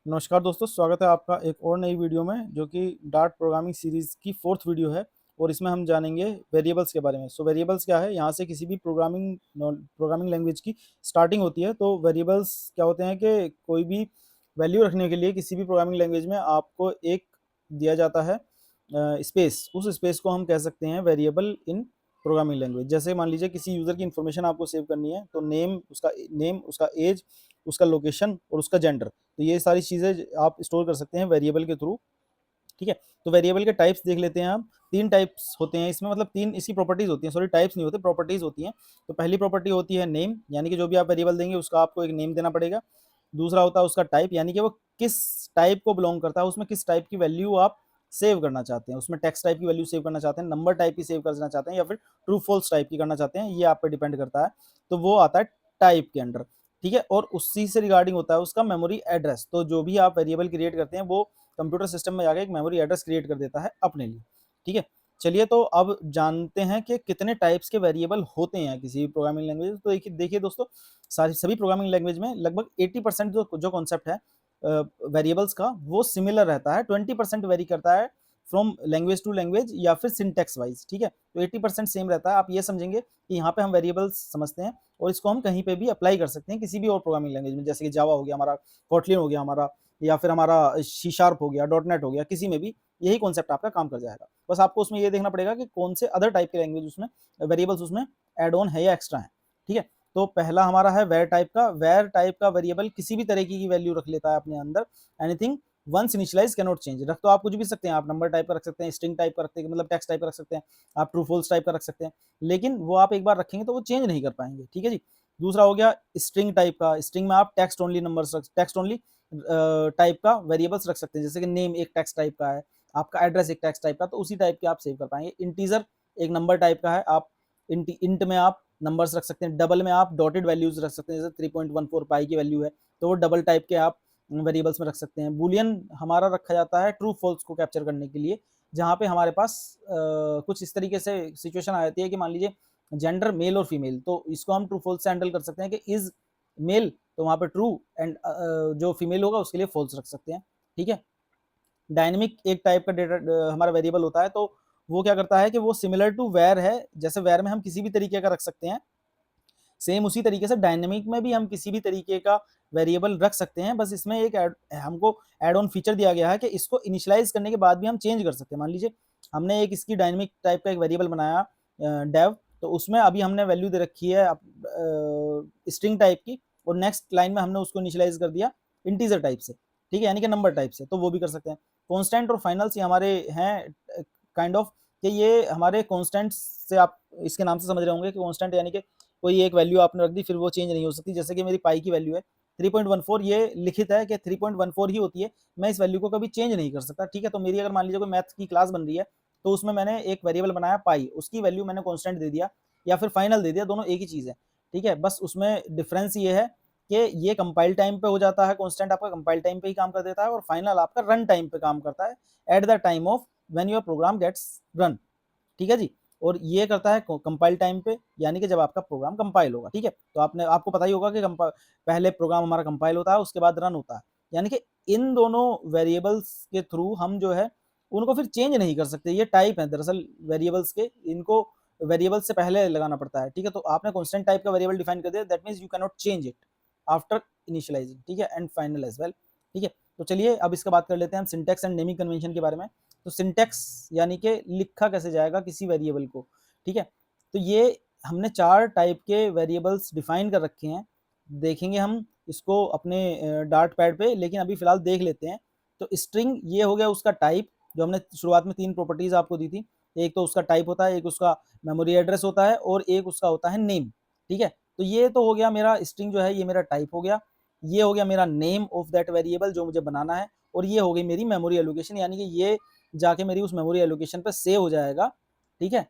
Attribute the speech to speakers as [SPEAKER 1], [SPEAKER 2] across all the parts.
[SPEAKER 1] नमस्कार दोस्तों, स्वागत है आपका एक और नई वीडियो में जो कि डार्ट प्रोग्रामिंग सीरीज़ की 4th वीडियो है और इसमें हम जानेंगे वेरिएबल्स के बारे में। सो वेरिएबल्स क्या है? यहाँ से किसी भी प्रोग्रामिंग लैंग्वेज की स्टार्टिंग होती है। तो वेरिएबल्स क्या होते हैं कि कोई भी वैल्यू रखने के लिए किसी भी प्रोग्रामिंग लैंग्वेज में आपको एक दिया जाता है स्पेस। उस स्पेस को हम कह सकते हैं वेरिएबल इन प्रोग्रामिंग लैंग्वेज। जैसे मान लीजिए किसी यूज़र की इन्फॉर्मेशन आपको सेव करनी है, तो नेम, उसका एज, उसका लोकेशन और उसका जेंडर, तो ये सारी चीज़ें आप स्टोर कर सकते हैं वेरिएबल के थ्रू। ठीक है, तो वेरिएबल के टाइप्स देख लेते हैं हम। 3 टाइप्स होते हैं इसमें, मतलब 3 इसकी प्रॉपर्टीज़ होती हैं, सॉरी टाइप्स नहीं होते, प्रॉपर्टीज़ होती हैं। तो पहली प्रॉपर्टी होती है नेम, यानी कि जो भी आप वेरिएबल देंगे उसका आपको एक नेम देना पड़ेगा। दूसरा होता है उसका टाइप, यानी कि वो किस टाइप को बिलोंग करता है, उसमें किस टाइप की वैल्यू आप सेव करना चाहते हैं, उसमें टेक्स्ट टाइप की वैल्यू सेव करना चाहते हैं, नंबर टाइप की सेव करना चाहते हैं या फिर ट्रू फॉल्स टाइप की करना चाहते हैं, ये आप पे डिपेंड करता है। तो वो आता है टाइप के अंडर। ठीक है, और उसी से रिगार्डिंग होता है उसका मेमोरी एड्रेस। तो जो भी आप वेरिएबल क्रिएट करते हैं वो कंप्यूटर सिस्टम में जाके एक मेमोरी एड्रेस क्रिएट कर देता है अपने लिए। ठीक है, चलिए तो अब जानते हैं कि कितने टाइप्स के वेरिएबल होते हैं किसी भी प्रोग्रामिंग लैंग्वेज। तो देखिए देखिए दोस्तों, सारी सभी प्रोग्रामिंग लैंग्वेज में लगभग 80% जो कॉन्सेप्ट है वेरिएबल्स का वो सिमिलर रहता है। 20% वेरी करता है फ्रॉम लैंग्वेज टू लैंग्वेज या फिर सिंटेक्स वाइज। ठीक है, तो 80% सेम रहता है। आप ये समझेंगे कि यहाँ पे हम वेरिएबल्स समझते हैं और इसको हम कहीं पे भी अप्लाई कर सकते हैं किसी भी और प्रोग्रामिंग लैंग्वेज में, जैसे कि जावा हो गया हमारा, कोटलिन हो गया हमारा, या फिर हमारा सी शार्प हो गया, डॉट नेट हो गया, किसी में भी यही कॉन्सेप्ट आपका काम कर जाएगा। बस आपको उसमें ये देखना पड़ेगा कि कौन से अदर टाइप के लैंग्वेज उसमें वेरिएबल्स उसमें एड ऑन है या एक्स्ट्रा है। ठीक है, तो पहला हमारा है वेर टाइप का। वेर टाइप का वेरिएबल किसी भी तरीके की वैल्यू रख लेता है अपने अंदर। Anything once initialise can not change. रख तो आप कुछ भी सकते हैं, आप नंबर टाइप का रख सकते हैं, स्ट्रिंग टाइप का रखते हैं, मतलब टेक्स्ट टाइप का रख सकते हैं, आप ट्रू फॉल्स टाइप का रख सकते हैं, लेकिन वो आप एक बार रखेंगे तो वो चेंज नहीं कर पाएंगे। ठीक है जी। दूसरा हो गया स्ट्रिंग टाइप का। स्ट्रिंग में आप text only numbers text only type का वेरिएबल्स रख सकते हैं, जैसे कि नेम एक टेक्स्ट टाइप का है, आपका एड्रेस एक टेक्स्ट टाइप का, तो उसी टाइप के आप सेव कर पाएंगे। इंटीजर एक नंबर टाइप का है, आप इंट में आप नंबर्स रख सकते हैं, डबल में आप डॉटेड वैल्यूज रख सकते हैं, जैसे 3.14 पाई की वैल्यू है तो वो डबल टाइप के आप वेरिएबल्स में रख सकते हैं। बुलियन हमारा रखा जाता है ट्रू फॉल्स को कैप्चर करने के लिए, जहाँ पे हमारे पास कुछ इस तरीके से सिचुएशन आ जाती है कि मान लीजिए जेंडर मेल और फीमेल, तो इसको हम ट्रू फॉल्स से हैंडल कर सकते हैं कि इज मेल, तो वहाँ पे ट्रू, एंड जो फीमेल होगा उसके लिए फॉल्स रख सकते हैं। ठीक है, डायनेमिक एक टाइप का डेटा हमारा वेरिएबल होता है, तो वो क्या करता है कि वो सिमिलर टू वेर है। जैसे वेर में हम किसी भी तरीके का रख सकते हैं, सेम उसी तरीके से डायनेमिक में भी हम किसी भी तरीके का वेरिएबल रख सकते हैं। बस इसमें एक हमको एड ऑन फीचर दिया गया है कि इसको इनिशियलाइज करने के बाद भी हम चेंज कर सकते हैं। मान लीजिए हमने एक इसकी डायनेमिक टाइप का एक वेरिएबल बनाया डेव, तो उसमें अभी हमने वैल्यू दे रखी है स्ट्रिंग टाइप की, और नेक्स्ट लाइन में हमने उसको इनिशियलाइज कर दिया इंटीजर टाइप से। ठीक है, यानी कि नंबर टाइप से, तो वो भी कर सकते हैं। कॉन्स्टेंट और फाइनल्स ये हमारे हैं काइंड ऑफ, कि ये हमारे कॉन्स्टेंट से, आप इसके नाम से समझ रहे होंगे कि कॉन्स्टेंट यानी कि कोई एक वैल्यू आपने रख दी फिर वो चेंज नहीं हो सकती। जैसे कि मेरी पाई की वैल्यू है 3.14, ये लिखित है कि 3.14 ही होती है, मैं इस वैल्यू को कभी चेंज नहीं कर सकता। ठीक है, तो मेरी अगर मान लीजिए कोई मैथ्स की क्लास बन रही है, तो उसमें मैंने एक वेरिएबल बनाया पाई, उसकी वैल्यू मैंने कॉन्स्टेंट दे दिया या फिर फाइनल दे दिया, दोनों एक ही चीज़ है। ठीक है, बस उसमें डिफरेंस ये है कि ये कंपाइल टाइम पे हो जाता है, कॉन्स्टेंट आपका कंपाइल टाइम पे ही काम कर देता है, और फाइनल आपका रन टाइम पे काम करता है, at the time of when your program gets run. ठीक है जी, और ये करता है कंपाइल टाइम पे, यानी कि जब आपका प्रोग्राम कंपाइल होगा। ठीक है, तो आपको पता ही होगा कि पहले प्रोग्राम हमारा कंपाइल होता है, उसके बाद रन होता है, यानी कि इन दोनों वेरिएबल्स के थ्रू हम जो है उनको फिर चेंज नहीं कर सकते। ये टाइप है दरअसल वेरिएबल्स के, इनको वेरिएबल से पहले लगाना पड़ता है। ठीक है, तो आपने कॉन्स्टेंट टाइप का वेरिएबल डिफाइन कर दिया, that means you can not change it after initialising. ठीक है, एंड फाइनल एज वेल। ठीक है, तो चलिए अब इसका बात कर लेते हैं हम सिंटैक्स एंड नेमिंग कन्वेंशन के बारे में। तो सिंटैक्स यानी कि लिखा कैसे जाएगा किसी वेरिएबल को। ठीक है, तो ये हमने 4 टाइप के वेरिएबल्स डिफाइन कर रखे हैं, देखेंगे हम इसको अपने डार्ट पैड पे, लेकिन अभी फिलहाल देख लेते हैं। तो स्ट्रिंग ये हो गया उसका टाइप, जो हमने शुरुआत में 3 प्रॉपर्टीज आपको दी थी। एक तो उसका टाइप होता है, एक उसका मेमोरी एड्रेस होता है, और एक उसका होता है नेम। ठीक है, तो ये तो हो गया मेरा स्ट्रिंग जो है, ये मेरा टाइप हो गया, ये हो गया मेरा नेम ऑफ दैट वेरिएबल जो मुझे बनाना है, और ये हो गई मेरी मेमोरी एलोकेशन, यानी कि ये जाके मेरी उस मेमोरी एलोकेशन पे सेव हो जाएगा। ठीक है,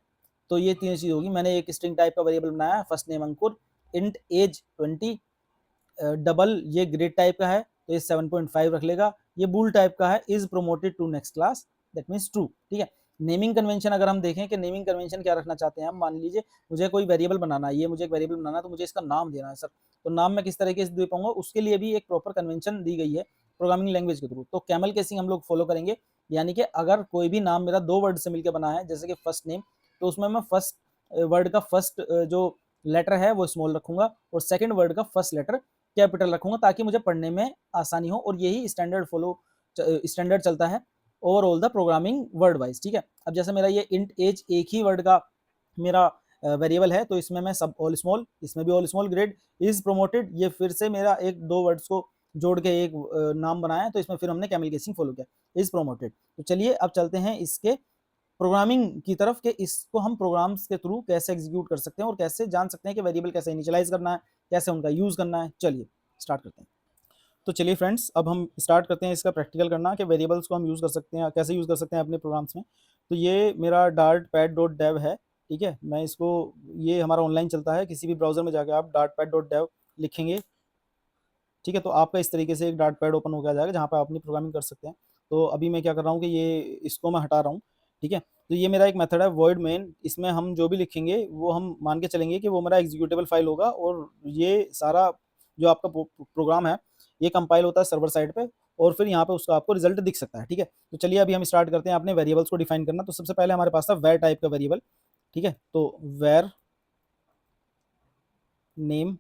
[SPEAKER 1] तो ये तीन चीज होगी। मैंने एक स्ट्रिंग टाइप का वेरिएबल बनाया, फर्स्ट नेम अंकुर, इंट एज 20, डबल ये ग्रेड टाइप का है तो ये 7.5 रख लेगा, ये बूल टाइप का है, is promoted to next class, that means true. ठीक है, नेमिंग कन्वेंशन अगर हम देखें कि नेमिंग कन्वेंशन क्या रखना चाहते हैं हम, मान लीजिए मुझे कोई वेरिएबल बनाना है, ये मुझे एक वेरिएबल बनाना है, तो मुझे इसका नाम देना है सर, तो नाम मैं किस तरीके से दे पाऊंगा, उसके लिए भी एक प्रॉपर कन्वेंशन दी गई है। प्रोग्रामिंग लैंग्वेज के थ्रू। तो कैमल केसिंग हम लोग फॉलो करेंगे, यानी कि अगर कोई भी नाम मेरा 2 वर्ड से मिलकर बना है, जैसे कि फर्स्ट नेम, तो उसमें मैं फर्स्ट वर्ड का फर्स्ट जो लेटर है वो स्मॉल रखूंगा और सेकंड वर्ड का फर्स्ट लेटर कैपिटल रखूंगा, ताकि मुझे पढ़ने में आसानी हो। और यही स्टैंडर्ड चलता है overall the programming word wise, ठीक है। अब जैसे मेरा ये इंट एज एक ही वर्ड का मेरा वेरिएबल है, तो इसमें मैं सब ऑल स्मॉल, इसमें भी all small, grade is promoted, ये फिर से मेरा एक 2 वर्ड्स को जोड़ के एक नाम बनाया है, तो इसमें फिर हमने कैमल केसिंग फॉलो किया, इज प्रोमोटेड। तो चलिए अब चलते हैं इसके प्रोग्रामिंग की तरफ, कि इसको हम प्रोग्राम्स के थ्रू कैसे एग्जीक्यूट कर सकते हैं और कैसे जान सकते हैं कि वेरिएबल कैसे इनिशियलाइज करना है, कैसे उनका यूज करना है। चलिए स्टार्ट करते हैं। तो चलिए फ्रेंड्स, अब हम स्टार्ट करते हैं इसका प्रैक्टिकल करना, कि वेरिएबल्स को हम यूज़ कर सकते हैं, कैसे यूज़ कर सकते हैं अपने प्रोग्राम्स में। तो ये मेरा dartpad.dev है, ठीक है। मैं इसको, ये हमारा ऑनलाइन चलता है, किसी भी ब्राउज़र में जाकर आप dartpad.dev लिखेंगे, ठीक है, तो आपका इस तरीके से एक dartpad ओपन हो जाएगा, जहाँ पर आप अपनी प्रोग्रामिंग कर सकते हैं। तो अभी मैं क्या कर रहा हूँ कि ये इसको मैं हटा रहा हूँ, ठीक है। तो ये मेरा एक मेथड है void main, इसमें हम जो भी लिखेंगे वो हम मान के चलेंगे कि वो मेरा एग्जीक्यूटेबल फाइल होगा, और ये सारा जो आपका प्रोग्राम है ये कंपाइल होता है सर्वर साइड पे, और फिर यहाँ पे उसका आपको रिजल्ट दिख सकता है, ठीक है। तो चलिए अभी हम स्टार्ट करते हैं अपने वेरिएबल्स को डिफाइन करना। तो सबसे पहले हमारे पास था वेर टाइप का वेरिएबल, ठीक है। तो वेर नेम,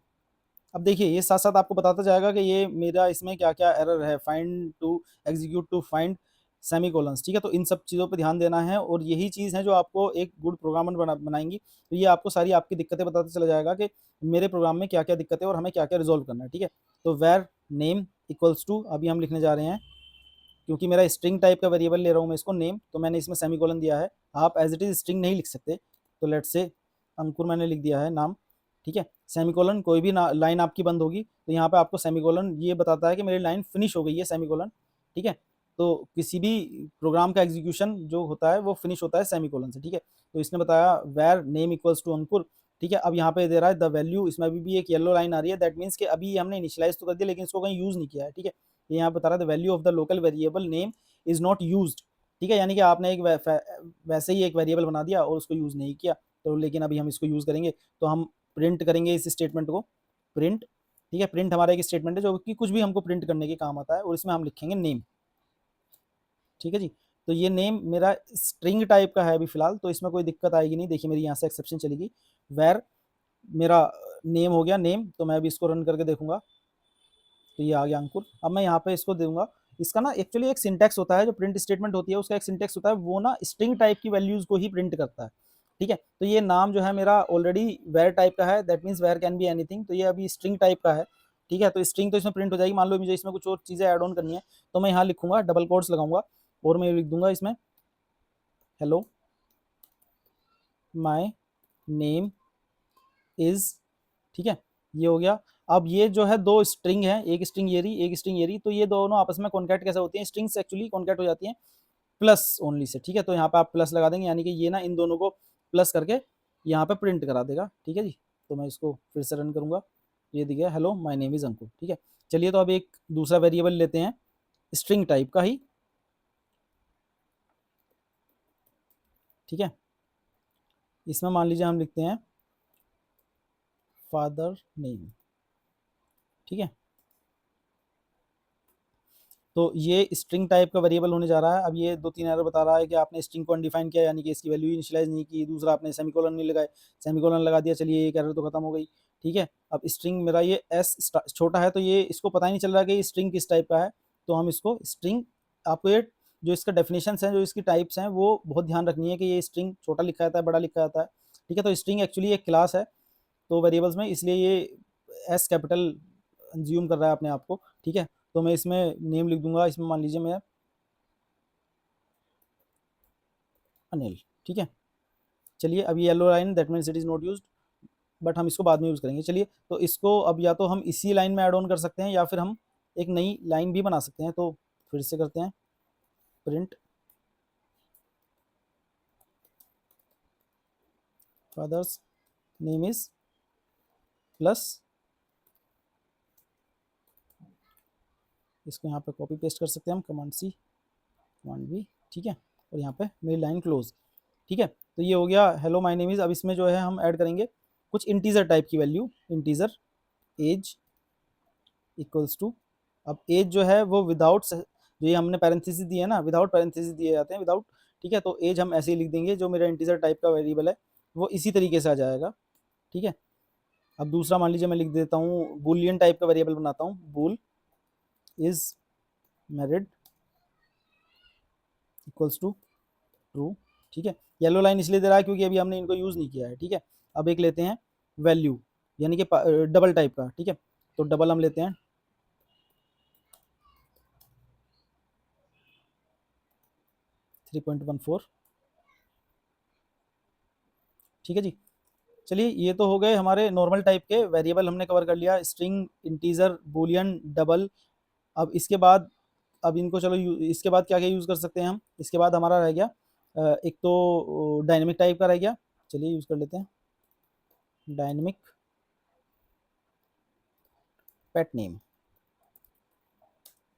[SPEAKER 1] अब देखिए ये साथ साथ आपको बताता जाएगा कि ये मेरा इसमें क्या क्या एरर है, find to execute to find semicolons, ठीक है। तो इन सब चीज़ों पे ध्यान देना है, और यही चीज़ है जो आपको एक गुड प्रोग्रामर बनाएंगी। तो ये आपको सारी आपकी दिक्कतें बताते चला जाएगा कि मेरे प्रोग्राम में क्या क्या दिक्कतें और हमें क्या क्या रिजॉल्व करना है, ठीक है। तो वेर नेम इक्वल्स टू, अभी हम लिखने जा रहे हैं, क्योंकि मेरा स्ट्रिंग टाइप का वेरिएबल ले रहा हूँ मैं इसको नेम, तो मैंने इसमें सेमीकोलन दिया है। आप एज इट इज स्ट्रिंग नहीं लिख सकते, तो लेट्स से अंकुर मैंने लिख दिया है नाम, ठीक है। सेमीकोलन, कोई भी लाइन आपकी बंद होगी तो यहाँ पे आपको सेमीकोलन ये बताता है कि मेरी लाइन फिनिश हो गई है, सेमीकोलन, ठीक है। तो किसी भी प्रोग्राम का एग्जीक्यूशन जो होता है वो फिनिश होता है सेमीकोलन से, ठीक है। तो इसने बताया वेर नेम इक्वल्स टू अंकुर, ठीक है। अब यहाँ पे दे रहा है द वैल्यू, इसमें अभी भी एक येलो लाइन आ रही है, दैट मीन्स कि अभी हमने इनिशियलाइज तो कर दिया लेकिन इसको कहीं यूज नहीं किया है, ठीक है। ये यहाँ बता रहा है the value of the local variable name is not used, ठीक है। यानी कि आपने एक वैसे ही एक वेरिएबल बना दिया और उसको यूज नहीं किया, तो लेकिन अभी हम इसको यूज करेंगे। तो हम प्रिंट करेंगे इस स्टेटमेंट को, प्रिंट, ठीक है। प्रिंट हमारा एक स्टेटमेंट है जो कि कुछ भी हमको प्रिंट करने के काम आता है, और इसमें हम लिखेंगे नेम, ठीक है जी। तो ये नेम मेरा स्ट्रिंग टाइप का है अभी फिलहाल, तो इसमें कोई दिक्कत आएगी नहीं। देखिए मेरी यहाँ से एक्सेप्शन चलेगी, वेर मेरा नेम हो गया नेम, तो मैं अभी इसको रन करके देखूंगा, तो ये आ गया अंकुर। अब मैं यहाँ पे इसको दूंगा, इसका ना एक्चुअली एक सिंटेक्स होता है, जो प्रिंट स्टेटमेंट होती है उसका एक सिंटेक्स होता है, वो ना स्ट्रिंग टाइप की वैल्यूज को ही प्रिंट करता है, ठीक है। तो ये नाम जो है मेरा ऑलरेडी वेर टाइप का है, that means var can be anything, तो ये अभी स्ट्रिंग टाइप का है, ठीक है। तो स्ट्रिंग तो इसमें प्रिंट हो जाएगी। मान लो मुझे इसमें कुछ और चीज़ें ऐड ऑन करनी है, तो मैं यहाँ लिखूंगा, डबल कोट्स लगाऊंगा, और मैं लिख दूंगा इसमें हेलो माई नेम इज, ठीक है, ये हो गया। अब ये जो है दो स्ट्रिंग है, एक स्ट्रिंग ये रही, एक स्ट्रिंग ये रही, तो ये दोनों आपस में कॉन्कैट कैसे होती हैं, स्ट्रिंग्स एक्चुअली कॉन्कैट हो जाती हैं प्लस ओनली से, ठीक है। तो यहाँ पे आप प्लस लगा देंगे, यानी कि ये ना इन दोनों को प्लस करके यहाँ पे प्रिंट करा देगा, ठीक है जी। तो मैं इसको फिर से रन करूंगा, ये दिख गया हेलो माय नेम इज अंकुर, ठीक है। चलिए तो अब एक दूसरा वेरिएबल लेते हैं स्ट्रिंग टाइप का ही, ठीक है। इसमें मान लीजिए हम लिखते हैं फादर नेम, ठीक है। तो ये स्ट्रिंग टाइप का वेरिएबल होने जा रहा है। अब ये 2-3 एरर बता रहा है कि आपने स्ट्रिंग को अनडिफाइन किया, यानी कि इसकी वैल्यू इनिशियलाइज नहीं की। दूसरा, आपने सेमीकोलन नहीं लगाए, सेमीकोलन लगा दिया, चलिए एक एरर तो खत्म हो गई, ठीक है। अब स्ट्रिंग मेरा ये एस छोटा है, तो ये इसको पता ही नहीं चल रहा कि स्ट्रिंग किस टाइप का है, तो हम इसको स्ट्रिंग, आपको ये जो इसका डेफिनेशन है, जो इसकी टाइप्स हैं, वो बहुत ध्यान रखनी है कि ये स्ट्रिंग छोटा लिखा जाता है, बड़ा लिखा जाता है, ठीक है। तो स्ट्रिंग एक्चुअली एक क्लास है तो वेरिएबल्स में, इसलिए ये एस कैपिटल कंज्यूम कर रहा है अपने आप को, ठीक है। तो मैं इसमें नेम लिख दूंगा, इसमें मान लीजिए मैं अनिल, ठीक है। चलिए अब ये yellow line, that means it is not used, but हम इसको बाद में यूज़ करेंगे। चलिए तो इसको अब या तो हम इसी लाइन में ऐड ऑन कर सकते हैं, या फिर हम एक नई लाइन भी बना सकते हैं। तो फिर से करते हैं print father's name is plus, इसको यहाँ पे कॉपी पेस्ट कर सकते हैं हम, कमांड सी कमांड वी, ठीक है। और यहाँ पे मेरी लाइन क्लोज, ठीक है। तो ये हो गया हेलो माय नेम इज। अब इसमें जो है हम ऐड करेंगे कुछ इंटीजर टाइप की value, integer age equals to, अब एज जो है वो विदाउट, जो ये हमने पैरेंथेसिस दिए है ना, विदाउट पैरेंथेसिस दिए जाते हैं, विदाउट, ठीक है। तो एज हम ऐसे ही लिख देंगे, जो मेरा इंटीजर टाइप का वेरिएबल है वो इसी तरीके से आ जाएगा, ठीक है। अब दूसरा मान लीजिए मैं लिख देता हूँ, बूलियन टाइप का वेरिएबल बनाता हूँ, bool is married equals to true, ठीक है। येलो लाइन इसलिए दे रहा है क्योंकि अभी हमने इनको यूज़ नहीं किया है, ठीक है। अब एक लेते हैं वैल्यू, यानी कि डबल टाइप का, ठीक है। तो डबल हम लेते हैं 3.14, ठीक है जी। चलिए ये तो हो गए हमारे नॉर्मल टाइप के वेरिएबल, हमने कवर कर लिया, स्ट्रिंग, इंटीजर, बूलियन, डबल। अब इसके बाद, अब इनको चलो इसके बाद क्या क्या यूज़ कर सकते हैं हम, इसके बाद हमारा रह गया एक तो डायनेमिक टाइप का रह गया, चलिए यूज़ कर लेते हैं डायनेमिक पेट नेम।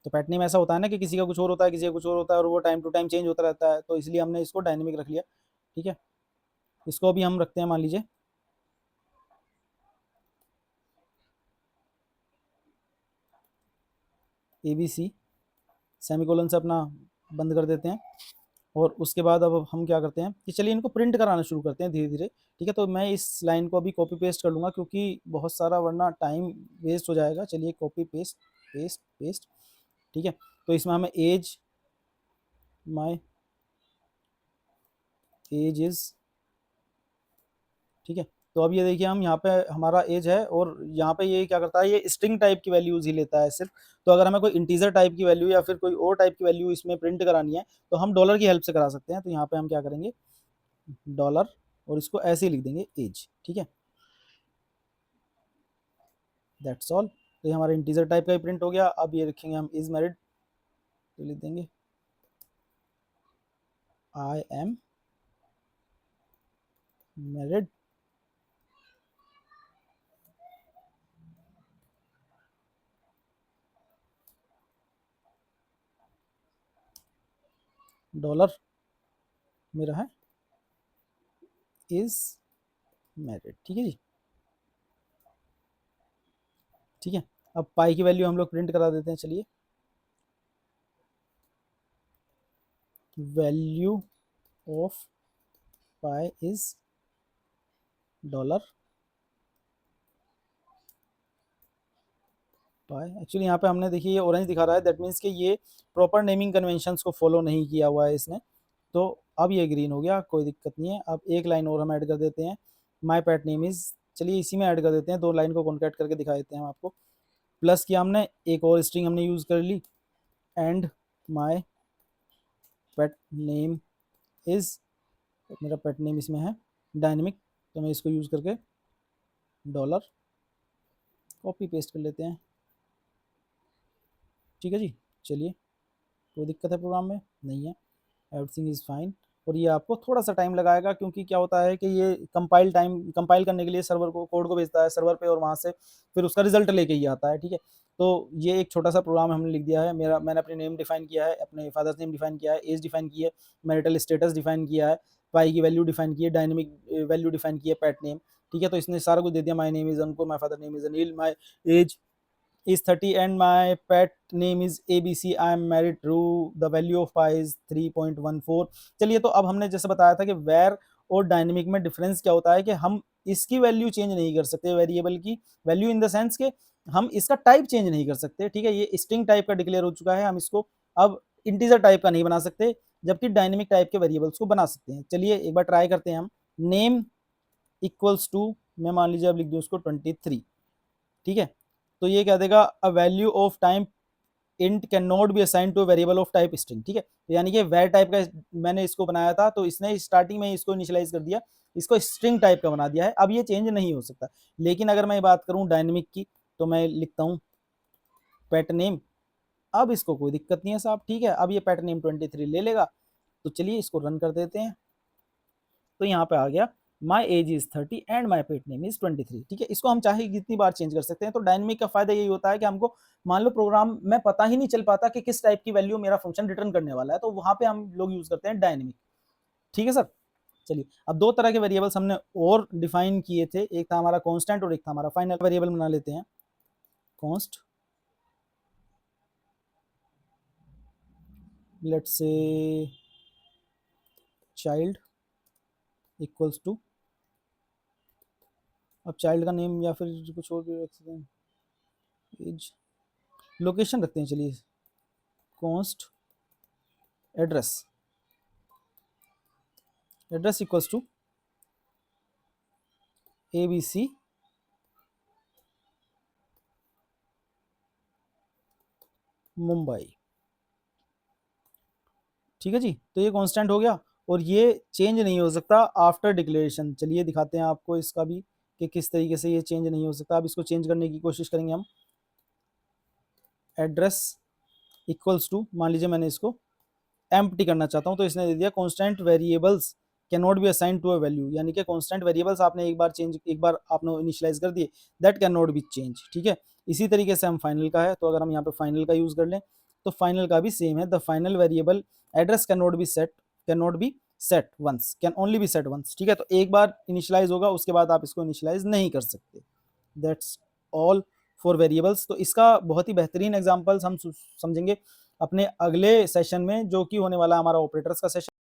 [SPEAKER 1] तो पेट नेम ऐसा होता है ना कि किसी का कुछ और होता है, किसी का कुछ और होता है, और वो टाइम टू टाइम चेंज होता रहता है, तो इसलिए हमने इसको डायनेमिक रख लिया, ठीक है। इसको अभी हम रखते हैं, मान लीजिए ABC, सेमीकोलन से अपना बंद कर देते हैं। और उसके बाद अब हम क्या करते हैं कि चलिए इनको प्रिंट कराना शुरू करते हैं धीरे धीरे, ठीक है। तो मैं इस लाइन को अभी कॉपी पेस्ट कर लूँगा, क्योंकि बहुत सारा वरना टाइम वेस्ट हो जाएगा। चलिए कॉपी पेस्ट पेस्ट पेस्ट, ठीक है। तो इसमें हमें एज, माई एज इज़, ठीक है। तो अब ये देखिए, हम यहाँ पे हमारा एज है, और यहाँ पे ये क्या करता है, ये स्ट्रिंग टाइप की वैल्यूज ही लेता है सिर्फ। तो अगर हमें कोई इंटीजर टाइप की वैल्यू या फिर कोई और टाइप की वैल्यू इसमें प्रिंट करानी है, तो हम डॉलर की हेल्प से करा सकते हैं। तो यहाँ पे हम क्या करेंगे, डॉलर, और इसको ऐसे ही लिख देंगे एज, ठीक है। That's all. तो ये हमारा इंटीजर टाइप का ही प्रिंट हो गया। अब ये रखेंगे हम इज मैरिड, तो लिख देंगे आई एम मैरिड, डॉलर मेरा है इज मैरिड, ठीक है जी, ठीक है। अब पाई की वैल्यू हम लोग प्रिंट करा देते हैं, चलिए value of pi is dollar pi. Actually यहाँ पे हमने, देखिए ये ऑरेंज दिखा रहा है, दैट मीन्स कि ये प्रॉपर नेमिंग कन्वेंशंस को फॉलो नहीं किया हुआ है इसने। तो अब ये ग्रीन हो गया, कोई दिक्कत नहीं है। अब एक लाइन और हम ऐड कर देते हैं, माई पेट नेम इज, चलिए इसी में ऐड कर देते हैं, दो लाइन को कॉन्कैट करके दिखा देते हैं हम आपको। प्लस किया हमने, एक और स्ट्रिंग हमने यूज़ कर ली, and my pet name is, मेरा पेट नेम इसमें है डायनेमिक, तो मैं इसको यूज़ करके डॉलर कॉपी पेस्ट कर लेते हैं, ठीक है जी। चलिए कोई दिक्कत है प्रोग्राम में, नहीं है, एवरीथिंग इज़ फाइन। और ये आपको थोड़ा सा टाइम लगाएगा, क्योंकि क्या होता है कि ये कंपाइल करने के लिए सर्वर को, कोड को भेजता है सर्वर पे, और वहाँ से फिर उसका रिजल्ट लेके ही आता है, ठीक है। तो ये एक छोटा सा प्रोग्राम हमने लिख दिया है। मैंने अपने नेम डिफाइन किया है, अपने फादर्स नेम डिफाइन किया है, एज डिफाइन की है, मैरिटल स्टेटस डिफाइन किया है, पाई की वैल्यू डिफाइन की है, डायनेमिक वैल्यू डिफाइन की है, पेट नेम, ठीक है। तो इसने सारा कुछ दे दिया, my name is Ankur, my father name is Anil, my age is 30 and my pet name is ABC, I am married, true, the value of pi is 3.14। चलिए, तो अब हमने जैसे बताया था कि where और डायनेमिक में डिफरेंस क्या होता है, कि हम इसकी वैल्यू चेंज नहीं कर सकते, वेरिएबल की वैल्यू इन द सेंस के हम इसका टाइप चेंज नहीं कर सकते, ठीक है। ये स्ट्रिंग टाइप का डिक्लेयर हो चुका है, हम इसको अब इंटीजर टाइप का नहीं बना सकते, जबकि डायनेमिक टाइप के वेरिएबल्स को बना सकते हैं। चलिए एक बार ट्राई करते हैं हम, नेम इक्वल्स टू, मैं मान लीजिए अब लिख दूँ उसको 23, ठीक है। तो ये क्या देगा, a value of time int can not be assign two variable of type string, ठीक है। तो यानी कि वैर टाइप का मैंने इसको बनाया था, तो इसने स्टार्टिंग में इसको इनिशियलाइज कर दिया, इसको स्ट्रिंग टाइप का बना दिया है। अब ये चेंज नहीं हो सकता। लेकिन अगर मैं बात करूं डायनेमिक की, तो मैं लिखता हूं पेट नेम, अब इसको कोई दिक्कत नहीं है साहब, ठीक है। अब ये पेट नेम 23 ले लेगा। तो चलिए इसको रन कर देते हैं। तो यहाँ पे आ गया my age is 30 and my pet name is 23, ठीक है। इसको हम चाहे जितनी बार चेंज कर सकते हैं। तो डायनेमिक का फायदा यही होता है कि हमको मान लो प्रोग्राम में पता ही नहीं चल पाता कि किस टाइप की वैल्यू मेरा फंक्शन रिटर्न करने वाला है, तो वहां पे हम लोग यूज करते हैं डायनेमिक, ठीक है सर। चलिए अब दो तरह के वेरिएबल्स हमने और डिफाइन किए थे, एक था हमारा कांस्टेंट और एक था हमारा फाइनल। वेरिएबल बना लेते हैं const, let's say child equals to, अब चाइल्ड का नेम या फिर कुछ और भी रख सकते हैं, एज, लोकेशन रखते हैं चलिए, const address, address equals to ABC Mumbai. ठीक है जी, तो ये कांस्टेंट हो गया और ये चेंज नहीं हो सकता आफ्टर डिक्लेरेशन। चलिए दिखाते हैं आपको इसका भी कि किस तरीके से ये चेंज नहीं हो सकता। अब इसको चेंज करने की कोशिश करेंगे हम। एड्रेस इक्वल्स टू, मान लीजिए मैंने इसको एम्प्टी करना चाहता हूं तो इसने दे दिया constant variables can not be assign to a value, यानी कि कांस्टेंट वेरिएबल्स आपने एक बार आपने इनिशियलाइज कर दिए, that can not B change. ठीक है, इसी तरीके से हम फाइनल का है, तो अगर हम यहाँ पे फाइनल का यूज कर लें तो फाइनल का भी सेम है, the final variable address can not be set, can not be set once, can only be set once. ठीक है, तो एक बार इनिशियलाइज होगा उसके बाद आप इसको इनिशियलाइज नहीं कर सकते। That's all for variables. तो इसका बहुत ही बेहतरीन एग्जांपल्स हम समझेंगे अपने अगले सेशन में, जो कि होने वाला हमारा ऑपरेटर्स का सेशन।